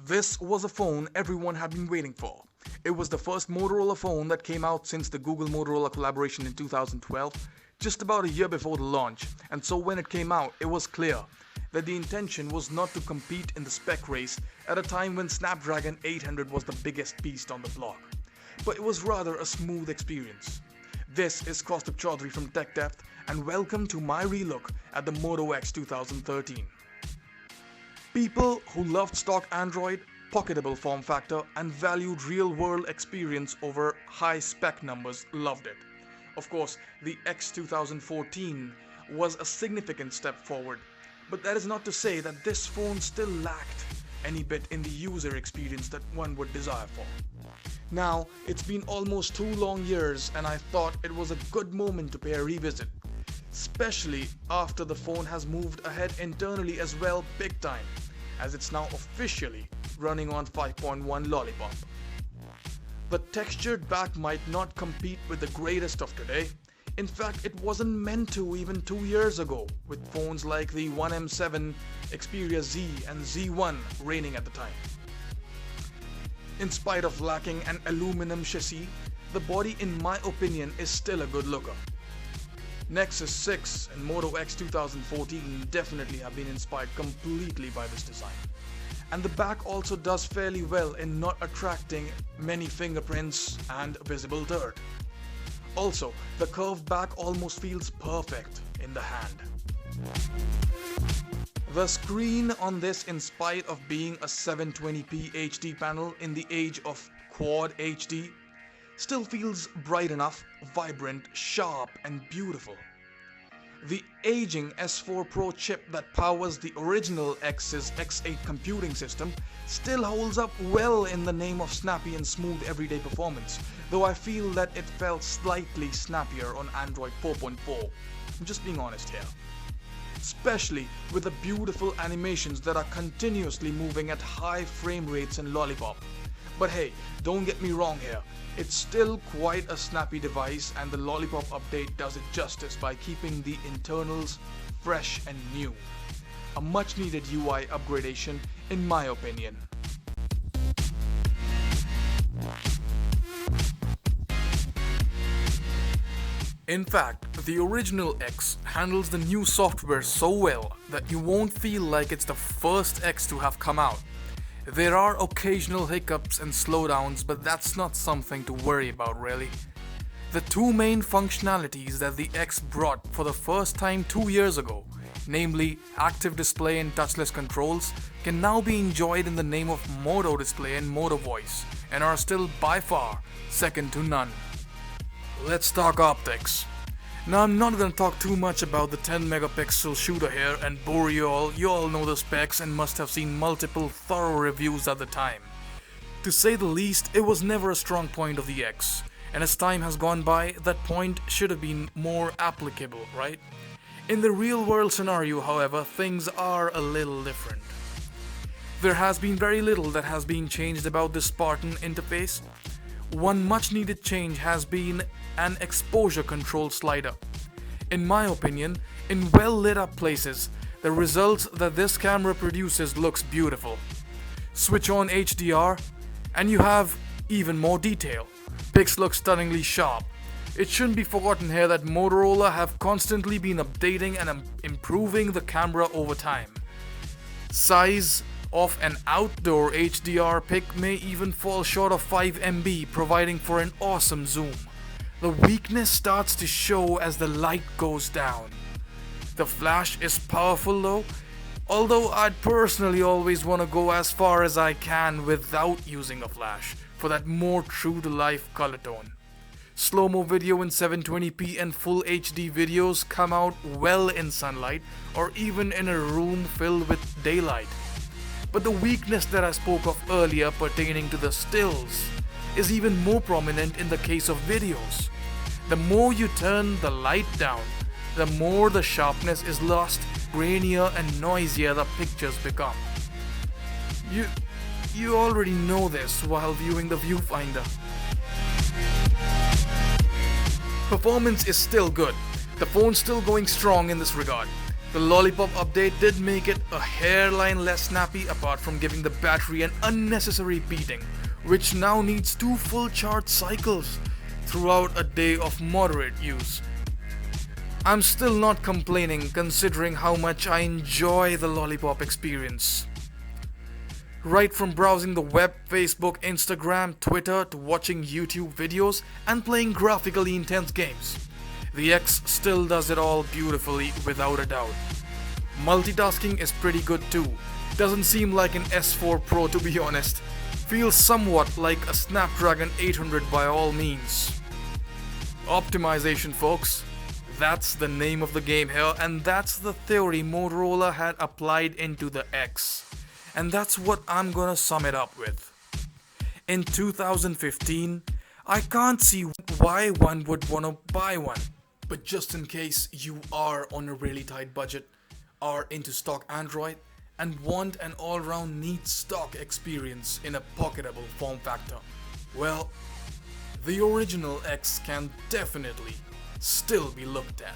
This was a phone everyone had been waiting for. It was the first Motorola phone that came out since the Google Motorola collaboration in 2012, just about a year before the launch, and so when it came out, it was clear that the intention was not to compete in the spec race at a time when Snapdragon 800 was the biggest beast on the block, but it was rather a smooth experience. This is Kaustubh Chaudhary from Tech Depth, and welcome to my relook at the Moto X 2013. People who loved stock Android, pocketable form factor, and valued real-world experience over high-spec numbers loved it. Of course, the X 2014 was a significant step forward, but that is not to say that this phone still lacked any bit in the user experience that one would desire for. Now, it's been almost 2 long years and I thought it was a good moment to pay a revisit, especially after the phone has moved ahead internally as well big time, as it's now officially running on 5.1 Lollipop. The textured back might not compete with the greatest of today. In fact, it wasn't meant to even 2 years ago, with phones like the One M7, Xperia Z and Z1 reigning at the time. In spite of lacking an aluminum chassis, the body in my opinion is still a good looker. Nexus 6 and Moto X 2014 definitely have been inspired completely by this design. And the back also does fairly well in not attracting many fingerprints and visible dirt. Also, the curved back almost feels perfect in the hand. The screen on this, in spite of being a 720p HD panel in the age of Quad HD, still feels bright enough, vibrant, sharp and beautiful. The aging S4 Pro chip that powers the original X's X8 computing system still holds up well in the name of snappy and smooth everyday performance, though I feel that it felt slightly snappier on Android 4.4. I'm just being honest here. Especially with the beautiful animations that are continuously moving at high frame rates in Lollipop. But hey, don't get me wrong here, it's still quite a snappy device and the Lollipop update does it justice by keeping the internals fresh and new. A much needed UI upgradation in my opinion. In fact, the original X handles the new software so well that you won't feel like it's the first X to have come out. There are occasional hiccups and slowdowns, but that's not something to worry about really. The two main functionalities that the X brought for the first time 2 years ago, namely active display and touchless controls, can now be enjoyed in the name of Moto Display and Moto Voice, and are still by far second to none. Let's talk optics. Now I'm not gonna talk too much about the 10 megapixel shooter here and bore you all know the specs and must have seen multiple thorough reviews at the time. To say the least, it was never a strong point of the X, and as time has gone by, that point should have been more applicable, right? In the real world scenario, however, things are a little different. There has been very little that has been changed about this Spartan interface. One much needed change has been an exposure control slider. In my opinion, in well lit up places, the results that this camera produces looks beautiful. Switch on HDR and you have even more detail. Pics look stunningly sharp. It shouldn't be forgotten here that Motorola have constantly been updating and improving the camera over time. Size of an outdoor HDR pic may even fall short of 5 MB, providing for an awesome zoom. The weakness starts to show as the light goes down. The flash is powerful though, although I'd personally always want to go as far as I can without using a flash for that more true to life color tone. Slow-mo video in 720p and full HD videos come out well in sunlight or even in a room filled with daylight. But the weakness that I spoke of earlier pertaining to the stills is even more prominent in the case of videos. The more you turn the light down, the more the sharpness is lost, grainier and noisier the pictures become. You already know this while viewing the viewfinder. Performance is still good. The phone's still going strong in this regard. The Lollipop update did make it a hairline less snappy apart from giving the battery an unnecessary beating, which now needs 2 full charge cycles throughout a day of moderate use. I'm still not complaining considering how much I enjoy the Lollipop experience. Right from browsing the web, Facebook, Instagram, Twitter to watching YouTube videos and playing graphically intense games, the X still does it all beautifully without a doubt. Multitasking is pretty good too. Doesn't seem like an S4 Pro to be honest. Feels somewhat like a Snapdragon 800 by all means. Optimization, folks. That's the name of the game here, and that's the theory Motorola had applied into the X. And that's what I'm gonna sum it up with. In 2015, I can't see why one would wanna buy one. But just in case you are on a really tight budget, are into stock Android, and want an all-round neat stock experience in a pocketable form factor, well, the original X can definitely still be looked at.